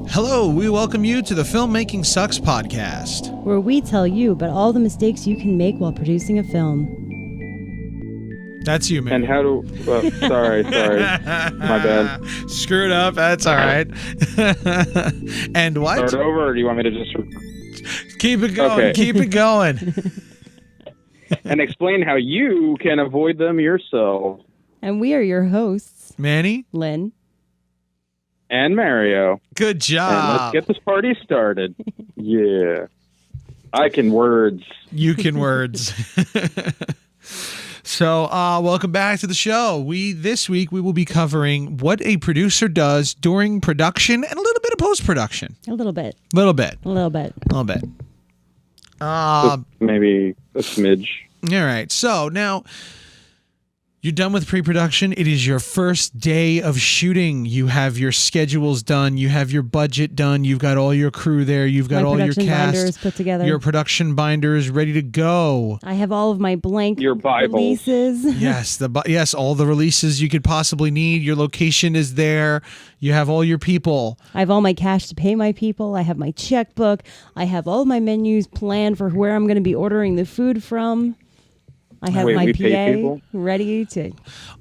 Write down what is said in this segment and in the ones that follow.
Hello, we welcome you to the Filmmaking Sucks podcast, where we tell you about all the mistakes you can make while producing a film. That's you, man. And how do... sorry. My bad. Screwed up. That's all right. And what? Start over, or do you want me to just... Keep it going. Okay. Keep it going. And explain how you can avoid them yourself. And we are your hosts, Manny? Lynn. And Mario. Good And job. let's get this party started. Yeah. I can words. You can words. So, welcome back to the show. This week we will be covering what a producer does during production and a little bit of post-production. A little bit. Just maybe a smidge. All right. So now you're done with pre-production. It is your first day of shooting. You have your schedules done. You have your budget done. You've got all your crew there. You've got all your production cast. binders put together. Your production binders ready to go. I have all of my blank Your Bibles. releases. Yes, all the releases you could possibly need. Your location is there. You have all your people. I have all my cash to pay my people. I have my checkbook. I have all my menus planned for where I'm going to be ordering the food from. I have my we pay PA people? ready to...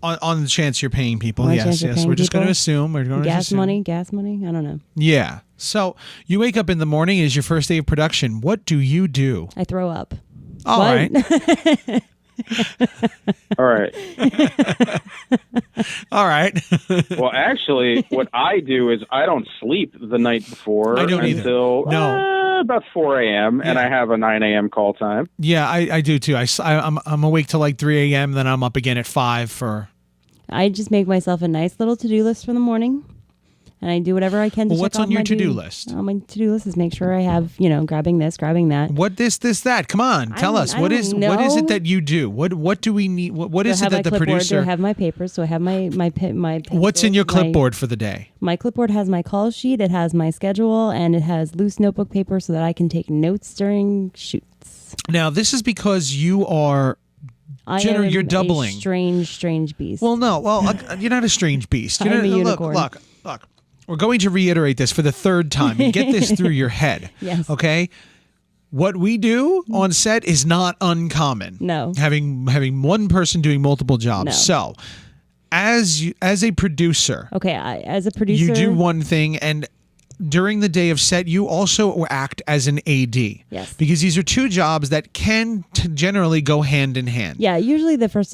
On the chance you're paying people. On the Yes. chance you're paying We're just going to people. assume. We're going to Gas assume. money? I don't know. Yeah. So you wake up in the morning. It is your first day of production. What do you do? I throw up. All What? right. All right. All right. Well, actually, what I do is I don't sleep the night before I don't either. until No. about 4 a.m. And I have a 9 a.m. call time. Yeah, I do too. I'm awake till like 3 a.m. Then I'm up again at 5 for. I just make myself a nice little to-do list for the morning, and I do whatever I can to Well, what's check off on your my to-do to-do list? My to-do list is make sure I have, grabbing this, grabbing that. What this that? Come on, tell us. I What don't is know. it that you do? What do we need? What is So I it have that my the clipboard, producer? Do I have my papers? So I have my What's in your pencils, clipboard for the day? My clipboard has my call sheet, it has my schedule, and it has loose notebook paper so that I can take notes during shoots. Now, this is because you are. You're doubling. A strange beast. Well, no. Well, you're not a strange beast. You're I'm not, a unicorn. Look. We're going to reiterate this for the third time and get this through your head. Yes. Okay. What we do on set is not uncommon. No. Having one person doing multiple jobs. No. So, as a producer, Okay, as a producer, you do one thing, and during the day of set, you also act as an AD. Yes. Because these are two jobs that can generally go hand in hand. Yeah, usually the first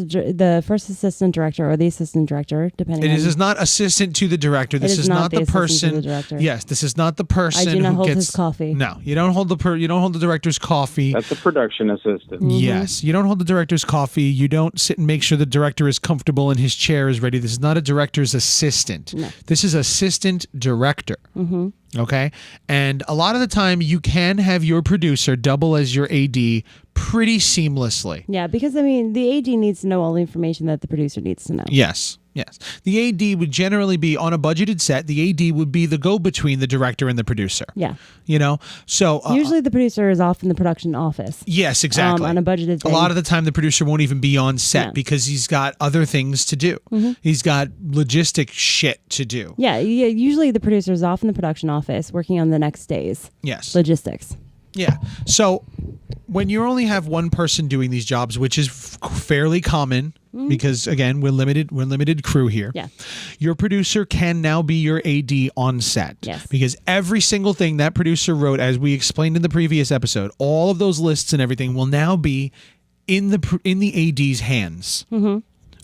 assistant director or the assistant director, depending. This is not assistant to the director. This is is not not the the assistant person. to the director. Yes, this is not the person I do not who hold gets his coffee. No, you don't hold the director's coffee. That's a production assistant. Mm-hmm. Yes, you don't hold the director's coffee. You don't sit and make sure the director is comfortable and his chair is ready. This is not a director's assistant. No. This is assistant director. Mm-hmm. Okay, and a lot of the time you can have your producer double as your AD pretty seamlessly. Yeah, because the AD needs to know all the information that the producer needs to know. Yes. The AD would generally be on a budgeted set. The AD would be the go-between the director and the producer. Yeah. So Usually the producer is off in the production office. yes, exactly. On a budgeted A thing. lot of the time, the producer won't even be on set No. because he's got other things to do. Mm-hmm. He's got logistic shit to do. Yeah, usually the producer is off in the production office working on the next day's Yes. logistics. Yeah. So when you only have one person doing these jobs, which is fairly common because again, we're limited crew here. Yeah. Your producer can now be your AD on set. Yes. Because every single thing that producer wrote, as we explained in the previous episode, all of those lists and everything will now be in the AD's hands. Mm-hmm.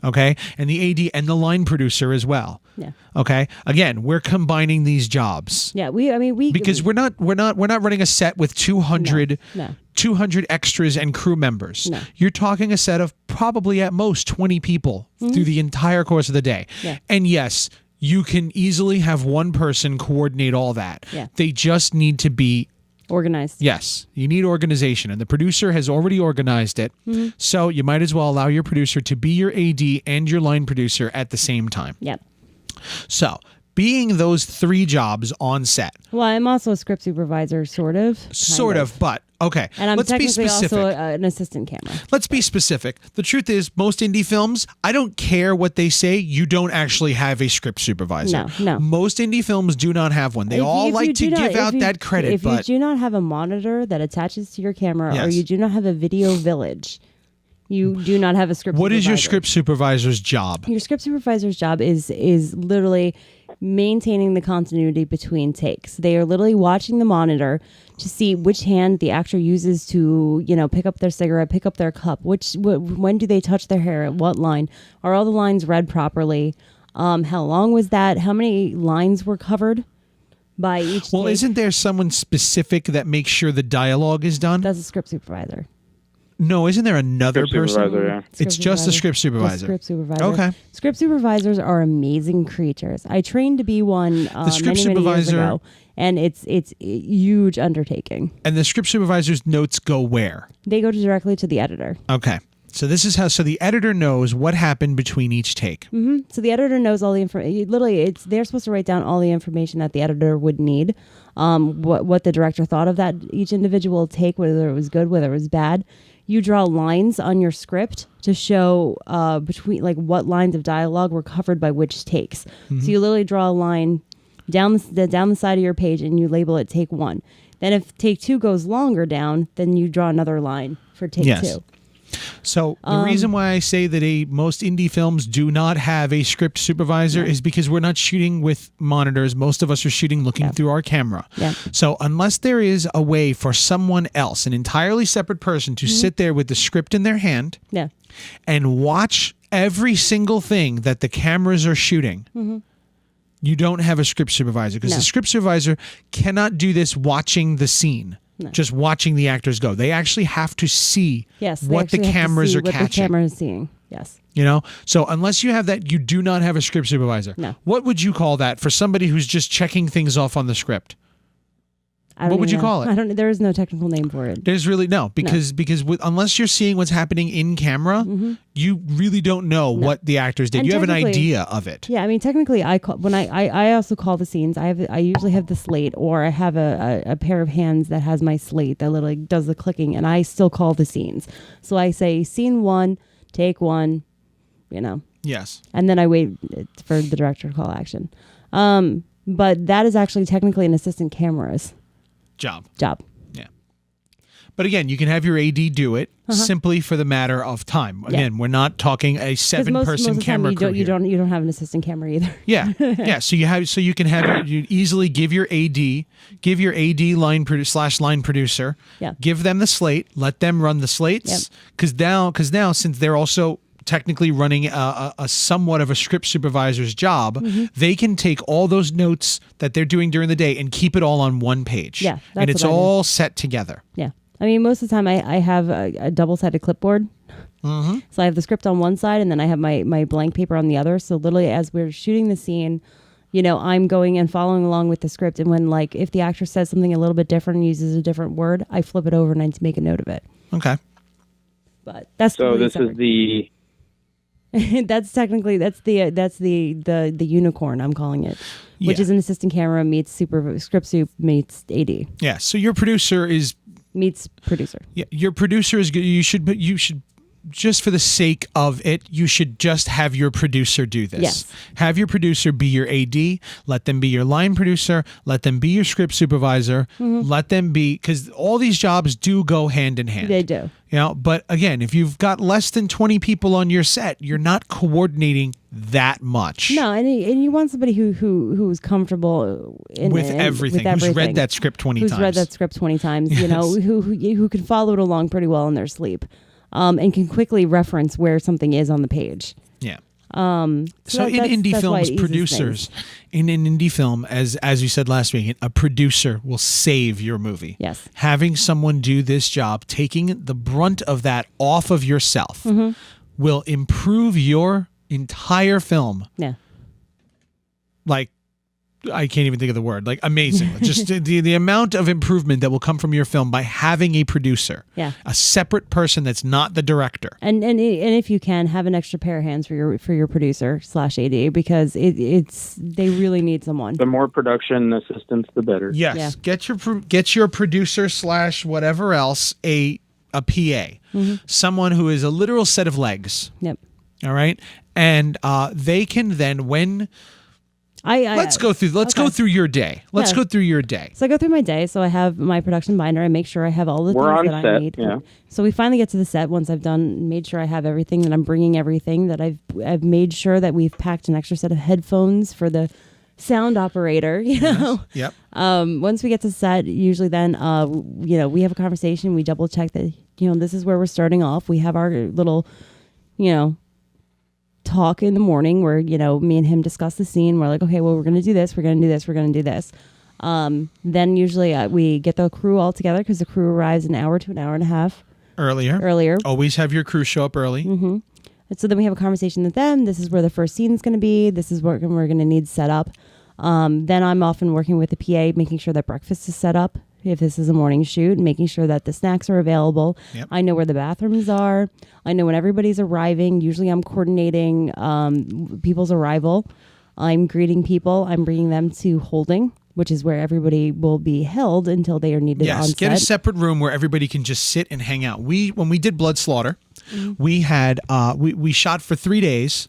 Okay? And the AD and the line producer as well. Yeah. Okay? Again, we're combining these jobs. Yeah, we Because we're not running a set with 200 No. 200 extras and crew members. No. You're talking a set of probably at most 20 people through the entire course of the day. Yeah. And yes, you can easily have one person coordinate all that. Yeah. They just need to be organized. yes, you need organization, and the producer has already organized it. So you might as well allow your producer to be your AD and your line producer at the same time. Yep. So, being those three jobs on set, Well, I'm also a script supervisor, sort of. sort of, but Okay, And I'm let's be technically specific. also an assistant camera. Let's be specific. The truth is, most indie films, I don't care what they say, you don't actually have a script supervisor. No. Most indie films do not have one. They all like to give out that credit, If you but do not have a monitor that attaches to your camera, or Yes. you do not have a video village, you do not have a script what is your supervisor. script supervisor's job? Your script supervisor's job is literally maintaining the continuity between takes. They are literally watching the monitor to see which hand the actor uses to, pick up their cigarette, pick up their cup. When do they touch their hair? At what line? Are all the lines read properly? How long was that? How many lines were covered by each Well, take? isn't there someone specific that makes sure the dialogue is done? That's a script supervisor. No, isn't there another Script person? supervisor, yeah. It's just a script supervisor. Just script supervisor. Okay. Script supervisors are amazing creatures. I trained to be one script many years supervisor- ago, and it's a huge undertaking. And the script supervisor's notes go where? They go directly to the editor. Okay. So this is how. So the editor knows what happened between each take. So the editor knows all the information. Literally, they're supposed to write down all the information that the editor would need. What the director thought of that each individual take, whether it was good, whether it was bad. You draw lines on your script to show between what lines of dialogue were covered by which takes. So you literally draw a line down the side of your page and you label it take 1. Then if take 2 goes longer down, then you draw another line for take 2. So the reason why I say that most indie films do not have a script supervisor is because we're not shooting with monitors. Most of us are shooting looking through our camera. Yeah. So unless there is a way for someone else, an entirely separate person, to sit there with the script in their hand Yeah. and watch every single thing that the cameras are shooting, you don't have a script supervisor, because No. the script supervisor cannot do this watching the scene. Just watching the actors go. They actually have to see Yes. they what the actually have to cameras see are what catching. the camera is seeing. Yes. So unless you have that, you do not have a script supervisor. No. What would you call that for somebody who's just checking things off on the script? I don't What would even you know. call it? I don't. There is no technical name for it. There's really because unless you're seeing what's happening in camera, you really don't know what the actors did. And You have an technically- idea of it. Yeah, I mean, technically, I also call the scenes. I usually have the slate, or I have a pair of hands that has my slate that literally does the clicking, and I still call the scenes. So I say scene 1, take 1, Yes. and then I wait for the director to call action. But that is actually technically an assistant camera's Job. job. Yeah. But again, you can have your AD do it simply for the matter of time. Again, we're not talking a 'Cause most seven-person of the time camera you crew don't here. you don't have an assistant camera either. Yeah, yeah. So you can have you easily give your AD line producer. Yeah. Give them the slate. Let them run the slates. Because now since they're also technically running a somewhat of a script supervisor's job, they can take all those notes that they're doing during the day and keep it all on one page. Yeah, and that's it's what I do. all set together. Yeah. I mean, most of the time I have a double-sided clipboard. So I have the script on one side and then I have my blank paper on the other. So literally as we're shooting the scene, I'm going and following along with the script. And when if the actor says something a little bit different and uses a different word, I flip it over and I make a note of it. Okay. But that's So completely this separate. is the that's the unicorn I'm calling it, which Yeah. is an assistant camera meets script soup meets AD Yeah. So your producer is meets producer. Yeah, your producer is good. You should just for the sake of it, you should just have your producer do this. Yes. Have your producer be your AD. Let them be your line producer. Let them be your script supervisor. Let them be, because all these jobs do go hand in hand. They do. But again, if you've got less than 20 people on your set, you're not coordinating that much. No, and you want somebody who's comfortable With everything. Who's read that script 20 who's times. read that script 20 times. Yes. Who can follow it along pretty well in their sleep, and can quickly reference where something is on the page. Yeah. So So in that's indie why films, it eases producers, things. in an indie film, as you said last week, a producer will save your movie. Yes. Having someone do this job, taking the brunt of that off of yourself, will improve your entire film. Yeah. Like I can't even think of the word, like amazing. Just the amount of improvement that will come from your film by having a producer, a separate person that's not the director. And if you can, have an extra pair of hands for your producer / AD, because they really need someone. The more production assistants, the better. Yes, get your producer / whatever else a PA, someone who is a literal set of legs. Yep. All right, and they can then let's go through your day. Let's go through your day. So I go through my day. So I have my production binder. I make sure I have all the things that I need. Yeah. So we finally get to the set once I've made sure I have everything, that I'm bringing everything, that I've made sure that we've packed an extra set of headphones for the sound operator, you know. Yep. Once we get to set, usually then we have a conversation, we double check that, this is where we're starting off. We have our little, talk in the morning where, me and him discuss the scene. We're like, okay, well, we're going to do this. We're going to do this. We're going to do this. Then usually we get the crew all together, because the crew arrives an hour to an hour and a half earlier. Always have your crew show up early. Mm-hmm. And so then we have a conversation with them. This is where the first scene is going to be. This is what we're going to need set up. Then I'm often working with the PA, making sure that breakfast is set up, if this is a morning shoot, making sure that the snacks are available. Yep. I know where the bathrooms are. I know when everybody's arriving. Usually I'm coordinating people's arrival. I'm greeting people. I'm bringing them to holding, which is where everybody will be held until they are needed on set. Yes, get a separate room where everybody can just sit and hang out. When we did Blood Slaughter, we had we shot for 3 days.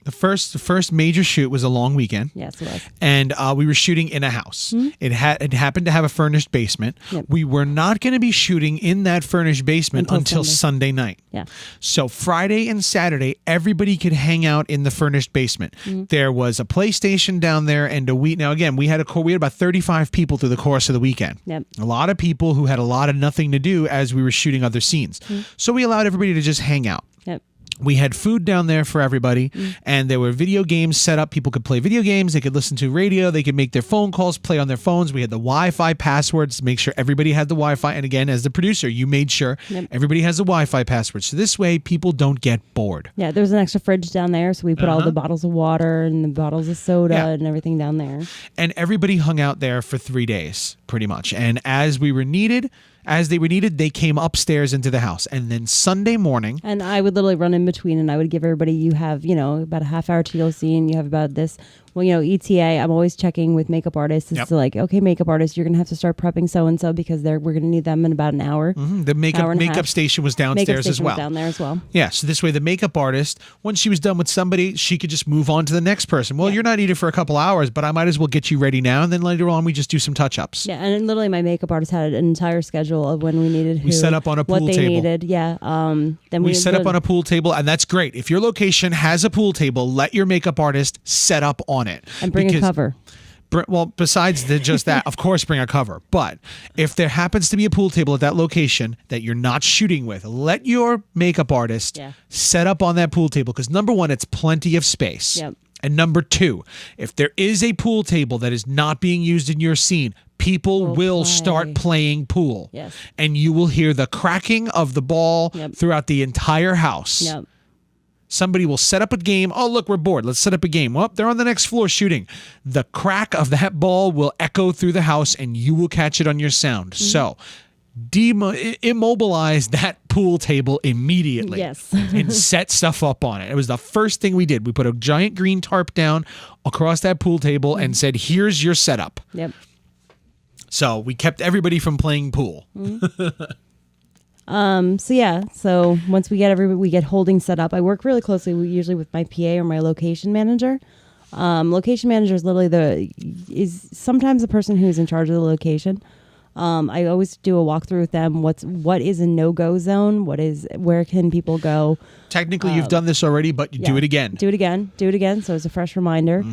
The first major shoot was a long weekend. Yes, it was. And we were shooting in a house. It happened to have a furnished basement. Yep. We were not going to be shooting in that furnished basement until Sunday night. Yeah. So Friday and Saturday, everybody could hang out in the furnished basement. There was a PlayStation down there and a Wii. Now again, we had about 35 people through the course of the weekend. Yep. A lot of people who had a lot of nothing to do as we were shooting other scenes. So we allowed everybody to just hang out. Yep. We had food down there for everybody, and there were video games set up. People could play video games. They could listen to radio. They could make their phone calls, play on their phones. We had the Wi-Fi passwords to make sure everybody had the Wi-Fi. And again, as the producer, you made sure everybody has the Wi-Fi password. So this way, people don't get bored. Yeah, there's an extra fridge down there, so we put all the bottles of water and the bottles of soda and everything down there. And everybody hung out there for 3 days, pretty much. And as they were needed, they came upstairs into the house. And then Sunday morning. And I would literally run in between, and I would give everybody, you have, about a half hour to go scene. You have about this. Well, ETA, I'm always checking with makeup artists. It's like, okay, makeup artists, you're going to have to start prepping so-and-so, because we're going to need them in about an hour. The makeup station was downstairs as well. Was down there as well. Yeah, so this way the makeup artist, once she was done with somebody, she could just move on to the next person. Well, you're not needed for a couple hours, but I might as well get you ready now, and then later on we just do some touch-ups. Yeah, and literally my makeup artist had an entire schedule of when we needed who, we set up on a pool what they table. needed. Yeah. Then we set up on a pool table, and that's great. If your location has a pool table, let your makeup artist set up on it. And bring a cover. Well, besides just that, of course, bring a cover. But if there happens to be a pool table at that location that you're not shooting with, let your makeup artist set up on that pool table, because number one, it's plenty of space. Yep. And number two, if there is a pool table that is not being used in your scene, people will start playing pool. Yes. And you will hear the cracking of the ball throughout the entire house. Yep. Somebody will set up a game. Oh, look, we're bored. Let's set up a game. Well, they're on the next floor shooting. The crack of that ball will echo through the house, and you will catch it on your sound. So immobilize that pool table immediately. Yes. And set stuff up on it. It was the first thing we did. We put a giant green tarp down across that pool table and said, here's your setup. Yep. So we kept everybody from playing pool. So once we get holding set up, I work really closely usually with my PA or my location manager. Location manager is literally is sometimes the person who's in charge of the location. I always do a walkthrough with them. What is a no-go zone? Where can people go? Technically, you've done this already, but you do it again. Do it again. So it's a fresh reminder.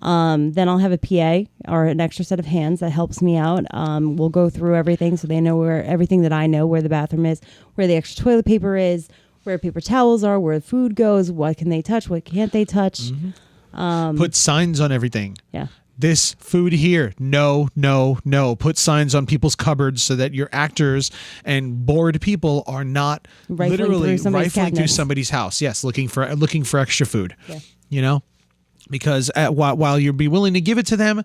Then I'll have a PA or an extra set of hands that helps me out. We'll go through everything so they know everything that I know, where the bathroom is, where the extra toilet paper is, where paper towels are, where food goes, what can they touch, what can't they touch. Put signs on everything. Yeah. This food here, no, no, no. Put signs on people's cupboards so that your actors and bored people are not literally rifling through somebody's house. Yes, looking for extra food. Yeah. because while you'll be willing to give it to them,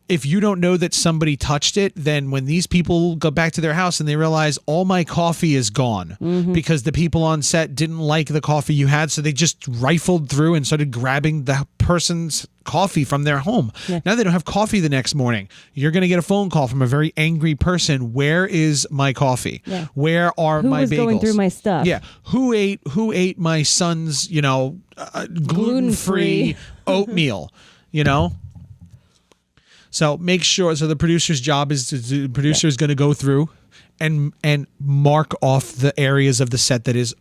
if you don't know that somebody touched it, then when these people go back to their house and they realize all my coffee is gone because the people on set didn't like the coffee you had, so they just rifled through and started grabbing the person's coffee from their home. Yeah. Now they don't have coffee the next morning. You're going to get a phone call from a very angry person. Where is my coffee? Yeah. Where are Who my was bagels? going through my stuff? Yeah. Who ate my son's, gluten-free oatmeal, So make sure. So the producer's job is the producer is going to go through and mark off the areas of the set that is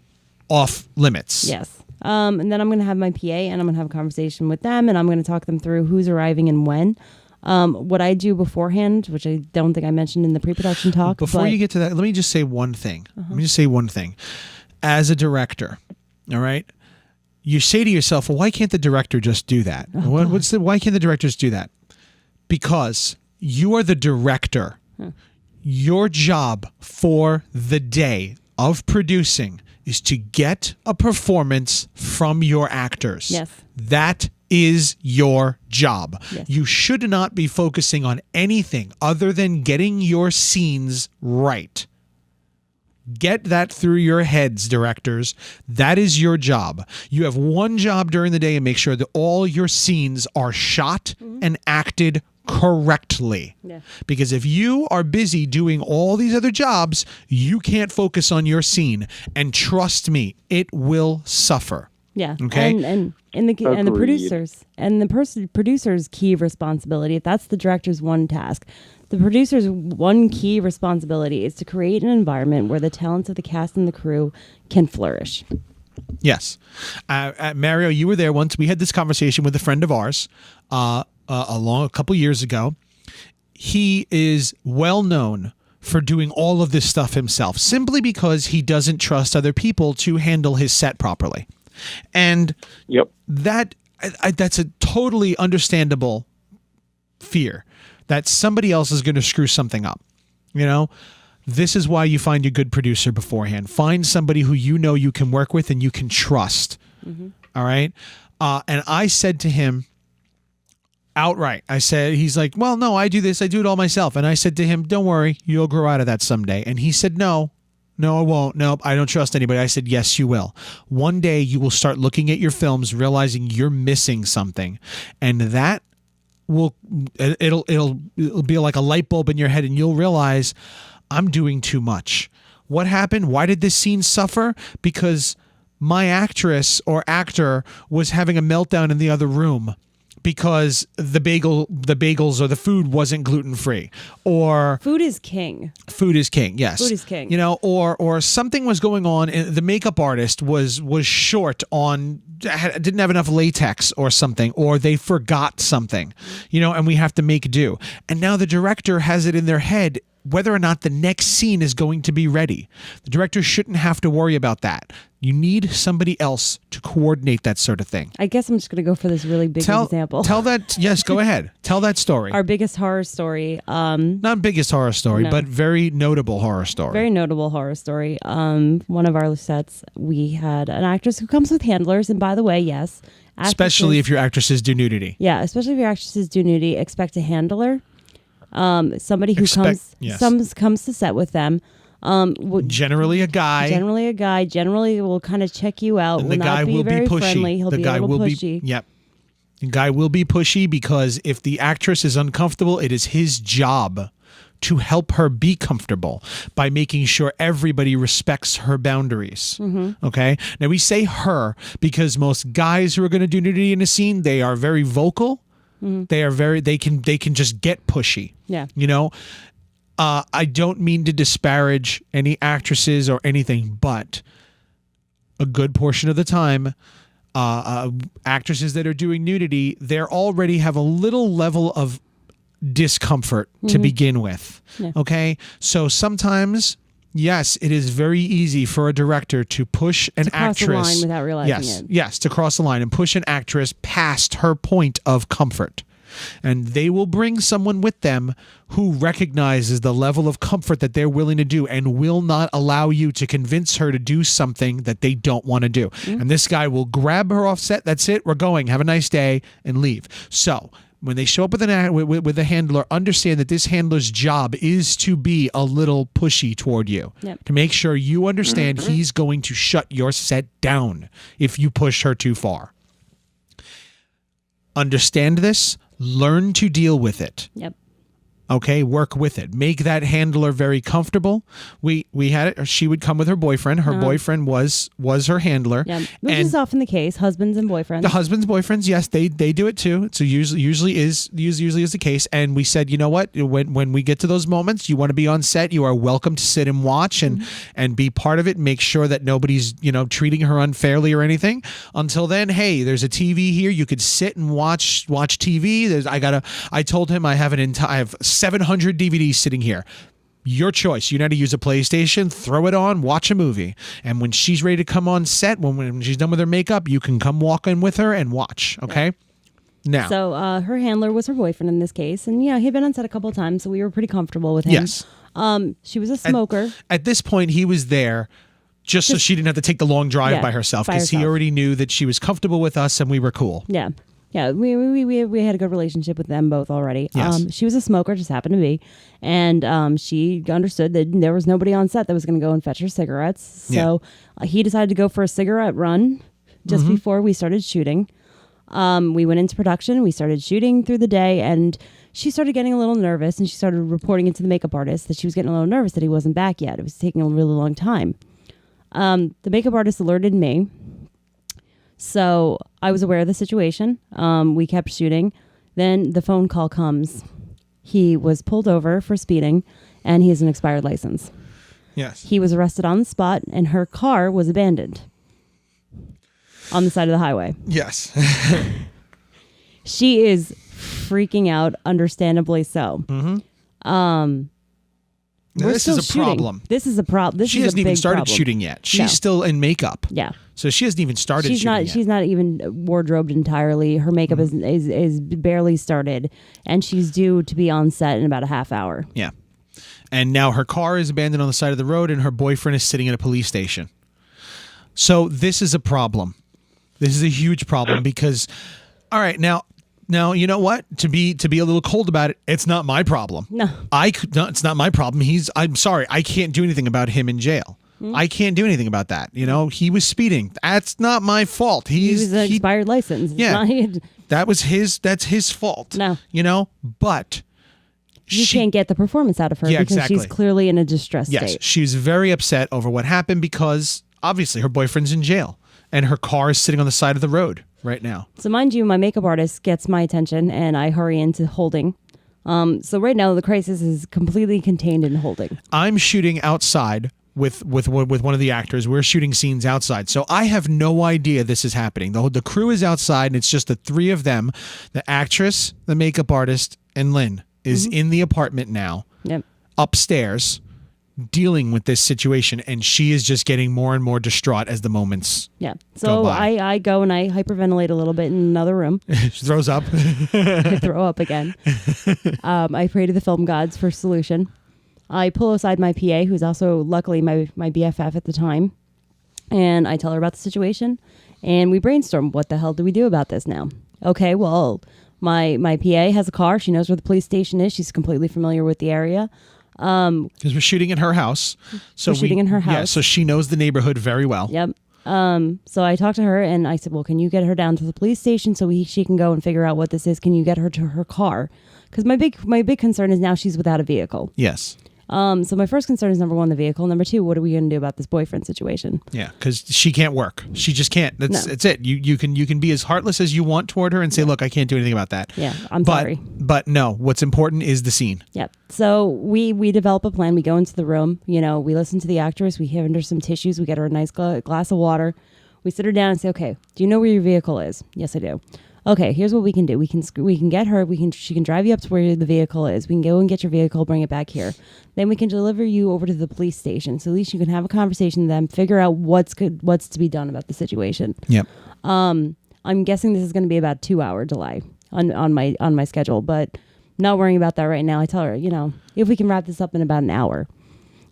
off limits. Yes. And then I'm going to have my PA and I'm going to have a conversation with them and I'm going to talk them through who's arriving and when. What I do beforehand, which I don't think I mentioned in the pre-production talk. Before you get to that, let me just say one thing. Let me just say one thing. As a director, all right, you say to yourself, well, why can't the director just do that? Why can't the directors do that? Because you are the director. Your job for the day of producing is to get a performance from your actors. Yes. That is your job. Yes. You should not be focusing on anything other than getting your scenes right. Get that through your heads, directors. That is your job. You have one job during the day and make sure that all your scenes are shot and acted correctly. Yeah. Because if you are busy doing all these other jobs, you can't focus on your scene. And trust me, it will suffer. Yeah. Okay. And the producer's key responsibility, that's the director's one task. The producer's one key responsibility is to create an environment where the talents of the cast and the crew can flourish. Yes. Mario, you were there once. We had this conversation with a friend of ours a couple years ago. He is well known for doing all of this stuff himself, simply because he doesn't trust other people to handle his set properly. And that's a totally understandable fear that somebody else is going to screw something up. This is why you find a good producer beforehand. Find somebody who you can work with and you can trust. All right. And I said to him outright, he's like, well, no, I do this. I do it all myself. And I said to him, don't worry, you'll grow out of that someday. And he said, no, I won't. Nope, I don't trust anybody. I said, yes, you will. One day you will start looking at your films, realizing you're missing something. And that it'll be like a light bulb in your head and you'll realize I'm doing too much. What happened? Why did this scene suffer? Because my actress or actor was having a meltdown in the other room because the bagels or the food wasn't gluten-free, or food is king. Food is king. Yes. Food is king. Or something was going on. And the makeup artist was short on, didn't have enough latex or something, or they forgot something, and we have to make do. And now the director has it in their head whether or not the next scene is going to be ready. The director shouldn't have to worry about that. You need somebody else to coordinate that sort of thing. I guess I'm just going to go for this really big example. Tell that. Yes, go ahead. Tell that story. Our biggest horror story. Not biggest horror story, no. but very notable horror story. Very notable horror story. One of our sets, we had an actress who comes with handlers. And by the way, yes. Especially if your actresses do nudity. Yeah, especially if your actresses do nudity, expect a handler. Somebody who comes to set with them. Generally a guy. Generally will kind of check you out. And the guy will be pushy. Friendly. He'll be a little pushy. Yep. The guy will be pushy because if the actress is uncomfortable, it is his job to help her be comfortable by making sure everybody respects her boundaries. Okay? Now we say her because most guys who are going to do nudity in a scene, they are very vocal. They are they can just get pushy. Yeah. I don't mean to disparage any actresses or anything, but a good portion of the time, actresses that are doing nudity, they already have a little level of discomfort to begin with. Yeah. Okay? So sometimes, yes, it is very easy for a director to push an actress. To cross the line without realizing it. Yes, to cross the line and push an actress past her point of comfort. And they will bring someone with them who recognizes the level of comfort that they're willing to do and will not allow you to convince her to do something that they don't want to do. And this guy will grab her off set. That's it. We're going. Have a nice day and leave. So when they show up with a handler, understand that this handler's job is to be a little pushy toward you, to make sure you understand he's going to shut your set down if you push her too far. Understand this, learn to deal with it. Yep. Okay, work with it. Make that handler very comfortable. We had it. She would come with her boyfriend. Her boyfriend was her handler. Yeah, which is often the case. Husbands and boyfriends. The husbands, boyfriends, yes, they do it too. So usually is the case. And we said, you know what? When we get to those moments, you want to be on set. You are welcome to sit and watch and be part of it. Make sure that nobody's treating her unfairly or anything. Until then, hey, there's a TV here. You could sit and watch TV. I told him I have 700 DVDs sitting here. Your choice. You know how to use a PlayStation, throw it on, watch a movie. And when she's ready to come on set, when she's done with her makeup, you can come walk in with her and watch. Okay? Now. So her handler was her boyfriend in this case. And he'd been on set a couple of times, so we were pretty comfortable with him. Yes. She was a smoker. At this point, he was there just so she didn't have to take the long drive by herself, because he already knew that she was comfortable with us and we were cool. Yeah. Yeah, we had a good relationship with them both already. Yes. She was a smoker, just happened to be. And she understood that there was nobody on set that was going to go and fetch her cigarettes. So he decided to go for a cigarette run just before we started shooting. We went into production. We started shooting through the day. And she started getting a little nervous. And she started reporting it to the makeup artist that she was getting a little nervous that he wasn't back yet. It was taking a really long time. The makeup artist alerted me. So I was aware of the situation. We kept shooting. Then the phone call comes. He was pulled over for speeding, and he has an expired license. Yes. He was arrested on the spot, and her car was abandoned on the side of the highway. Yes. She is freaking out, understandably so. This is a problem. This is a problem. She hasn't even started shooting yet. She's still in makeup. Yeah. So she hasn't even started shooting yet. She's not even wardrobed entirely. Her makeup is barely started, and she's due to be on set in about a half hour. Yeah. And now her car is abandoned on the side of the road, and her boyfriend is sitting at a police station. So this is a problem. This is a huge problem because, all right, now you know what? To be a little cold about it, it's not my problem. No, it's not my problem. I'm sorry, I can't do anything about him in jail. I can't do anything about that. He was speeding. That's not my fault. He was an expired license. Yeah, that's his fault. No, but you can't get the performance out of her because she's clearly in a distressed state. Yes, she's very upset over what happened because obviously her boyfriend's in jail and her car is sitting on the side of the road right now. So mind you, my makeup artist gets my attention and I hurry into holding. So right now the crisis is completely contained in holding. I'm shooting outside with one of the actors. We're shooting scenes outside. So I have no idea this is happening. The crew is outside and it's just the three of them. The actress, the makeup artist, and Lynn is in the apartment now. Yep. Upstairs dealing with this situation, and she is just getting more and more distraught as the moments so go by. I go and I hyperventilate a little bit in another room. She throws up. I throw up again. I pray to the film gods for solution. I pull aside my PA, who's also luckily my BFF at the time, and I tell her about the situation, and we brainstorm, what the hell do we do about this now? Okay, well, my PA has a car. She knows where the police station is. She's completely familiar with the area. Because we're shooting in her house. So we're shooting in her house. Yeah, so she knows the neighborhood very well. Yep. So I talked to her and I said, well, can you get her down to the police station so she can go and figure out what this is? Can you get her to her car? Because my big concern is now she's without a vehicle. Yes. So my first concern is, number one, the vehicle. Number two, what are we going to do about this boyfriend situation? Yeah, because she can't work. She just can't. That's it. You can be as heartless as you want toward her and say, look, I can't do anything about that. Yeah, I'm sorry. But no, what's important is the scene. Yep. So we develop a plan. We go into the room. We listen to the actress. We hand her some tissues. We get her a nice glass of water. We sit her down and say, okay, do you know where your vehicle is? Yes, I do. Okay, here's what we can do. We can get her. She can drive you up to where the vehicle is. We can go and get your vehicle, bring it back here. Then we can deliver you over to the police station. So at least you can have a conversation with them, figure out what's to be done about the situation. Yep. I'm guessing this is going to be about a 2-hour delay. on my schedule, but not worrying about that right now. I tell her, if we can wrap this up in about an hour,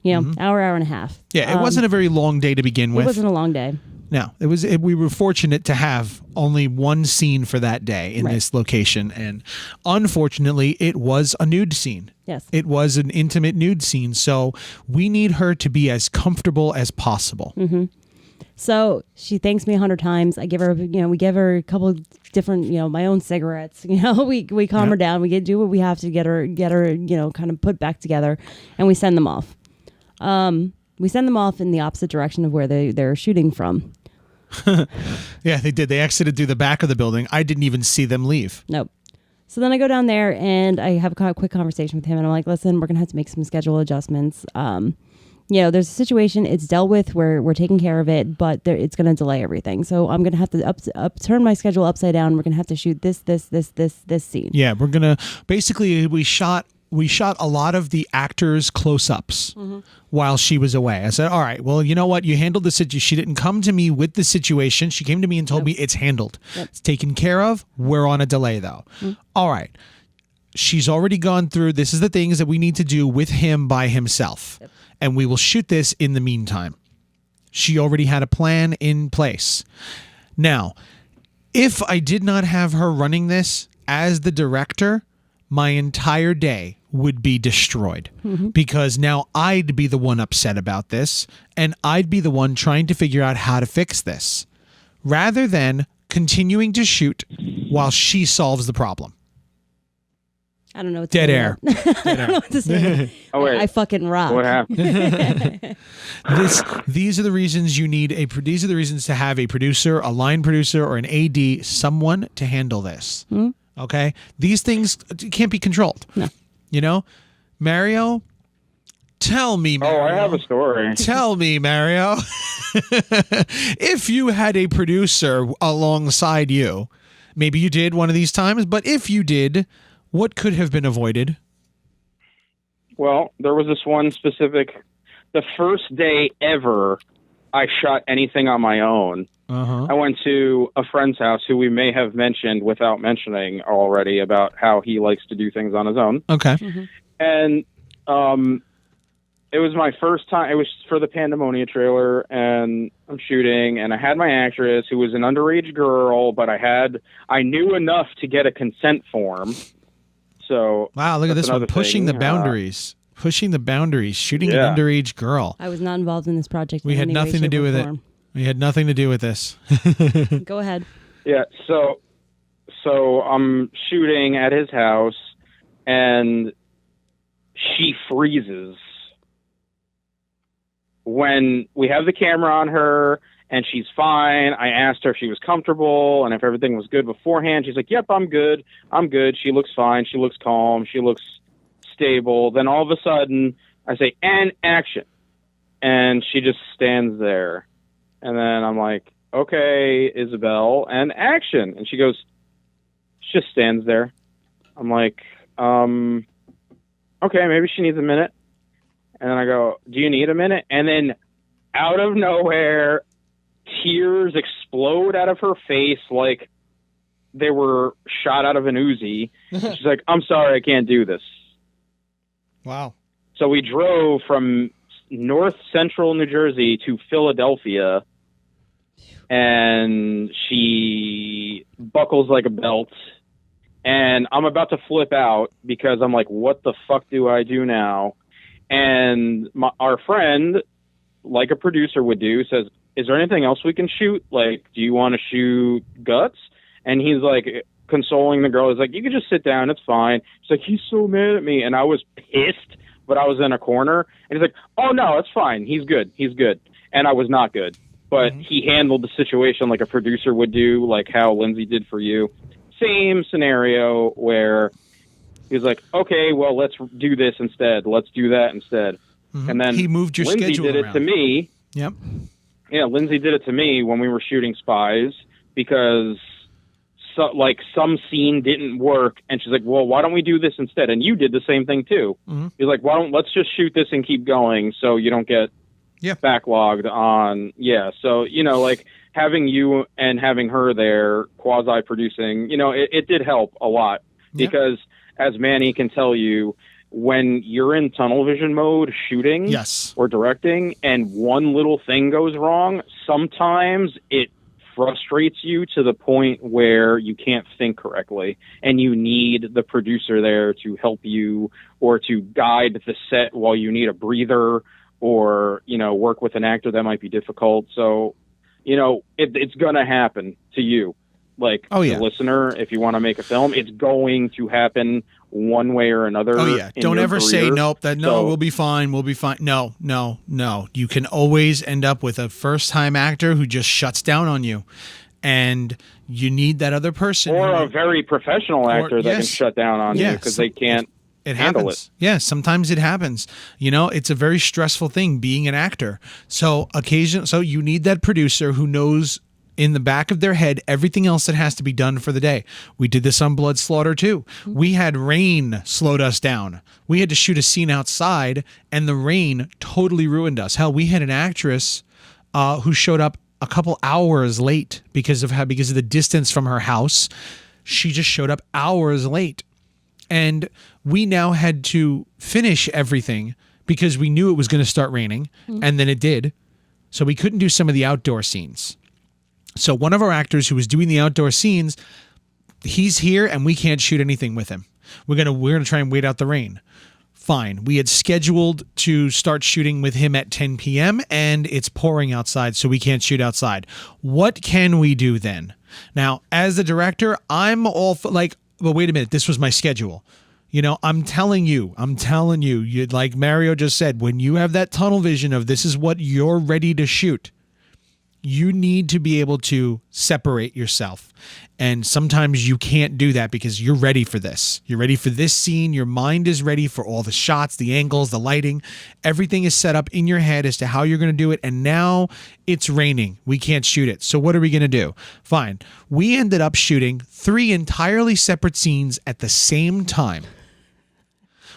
hour and a half. Yeah, it wasn't a very long day to begin with. It wasn't a long day. No, we were fortunate to have only one scene for that day in this location, and unfortunately, it was a nude scene. Yes, it was an intimate nude scene, so we need her to be as comfortable as possible. Mm-hmm. So she thanks me 100 times. I give her, we give her a couple different, my own cigarettes. We calm her down. We do what we have to get her, kind of put back together, and we send them off. We send them off in the opposite direction of where they're shooting from. Yeah, they did. They exited through the back of the building. I didn't even see them leave. Nope. So then I go down there and I have a quick conversation with him, and I'm like, listen, we're going to have to make some schedule adjustments. There's a situation, it's dealt with, we're taking care of it, but it's going to delay everything. So I'm going to have to turn my schedule upside down. We're going to have to shoot this scene. Yeah, we're going to, basically, we shot a lot of the actors' close-ups while she was away. I said, all right, well, you know what? You handled the situation. She didn't come to me with the situation. She came to me and told me it's handled. Yep. It's taken care of. We're on a delay, though. All right. She's already gone through. This is the things that we need to do with him by himself. Yep. And we will shoot this in the meantime. She already had a plan in place. Now, if I did not have her running this as the director, my entire day would be destroyed because now I'd be the one upset about this and I'd be the one trying to figure out how to fix this rather than continuing to shoot while she solves the problem. I don't know what to Dead say. air. I don't know what to say. Oh, wait. I fucking rock. What happened? These are the reasons you need these are the reasons to have a producer, a line producer, or an AD, someone to handle this. Okay? These things can't be controlled. No. Mario, tell me, Mario. Oh, I have a story. Tell me, Mario. If you had a producer alongside you, maybe you did one of these times, but if you did, what could have been avoided? Well, there was this one specific, the first day ever I shot anything on my own. I went to a friend's house who we may have mentioned without mentioning already about how he likes to do things on his own. Okay. And it was my first time. It was for the Pandemonia trailer, and I'm shooting, and I had my actress who was an underage girl, but I knew enough to get a consent form. So wow, look at this one, pushing the boundaries. Pushing the boundaries, shooting an underage girl. I was not involved in this project. We had nothing to do with it. We had nothing to do with this. Go ahead. Yeah, so I'm shooting at his house, and she freezes when we have the camera on her, and she's fine. I asked her if she was comfortable and if everything was good beforehand. She's like, yep, I'm good. She looks fine. She looks calm. She looks stable. Then all of a sudden, I say, and action. And she just stands there. And then I'm like, okay, Isabel, and action. And she goes, she just stands there. I'm like, okay, maybe she needs a minute. And then I go, do you need a minute? And then out of nowhere, tears explode out of her face like they were shot out of an Uzi. She's like, I'm sorry, I can't do this. Wow. So we drove from north central New Jersey to Philadelphia, and she buckles like a belt, and I'm about to flip out because I'm like, what the fuck do I do now? And our friend, like a producer would do, says, is there anything else we can shoot? Like, do you want to shoot guts? And he's like, consoling the girl. He's like, you can just sit down. It's fine. She's like, he's so mad at me. And I was pissed, but I was in a corner. And he's like, oh, no, it's fine. He's good. He's good. And I was not good. But he handled the situation like a producer would do, like how Lindsay did for you. Same scenario where he's like, okay, well, let's do this instead. Let's do that instead. And then he moved your Lindsay schedule did around. It to me. Yep. Yeah, Lindsay did it to me when we were shooting Spies because some scene didn't work, and she's like, well, why don't we do this instead? And you did the same thing too. You're like, let's just shoot this and keep going so you don't get backlogged on. Yeah, so, like having you and having her there quasi producing, it did help a lot because as Manny can tell you, when you're in tunnel vision mode shooting or directing and one little thing goes wrong, sometimes it frustrates you to the point where you can't think correctly and you need the producer there to help you or to guide the set while you need a breather or, work with an actor that might be difficult. So, it's going to happen to you. Like the listener, if you want to make a film, it's going to happen one way or another. Oh yeah. Don't ever say nope, we'll be fine. We'll be fine. No. You can always end up with a first-time actor who just shuts down on you. And you need that other person. Or a very professional actor that can shut down on you because they can't handle it. Yeah, sometimes it happens. It's a very stressful thing being an actor. So you need that producer who knows in the back of their head everything else that has to be done for the day. We did this on Blood Slaughter too. We had rain slowed us down. We had to shoot a scene outside and the rain totally ruined us. Hell, we had an actress who showed up a couple hours late because of the distance from her house. She just showed up hours late. And we now had to finish everything because we knew it was going to start raining, and then it did. So we couldn't do some of the outdoor scenes. So one of our actors who was doing the outdoor scenes, he's here and we can't shoot anything with him. We're gonna try and wait out the rain. Fine. We had scheduled to start shooting with him at 10 p.m. and it's pouring outside, so we can't shoot outside. What can we do then? Now, as the director, I'm all well, wait a minute. This was my schedule. I'm telling you, like Mario just said, when you have that tunnel vision of this is what you're ready to shoot, you need to be able to separate yourself. And sometimes you can't do that because you're ready for this. You're ready for this scene. Your mind is ready for all the shots, the angles, the lighting. Everything is set up in your head as to how you're going to do it. And now it's raining. We can't shoot it. So what are we going to do? Fine. We ended up shooting 3 entirely separate scenes at the same time,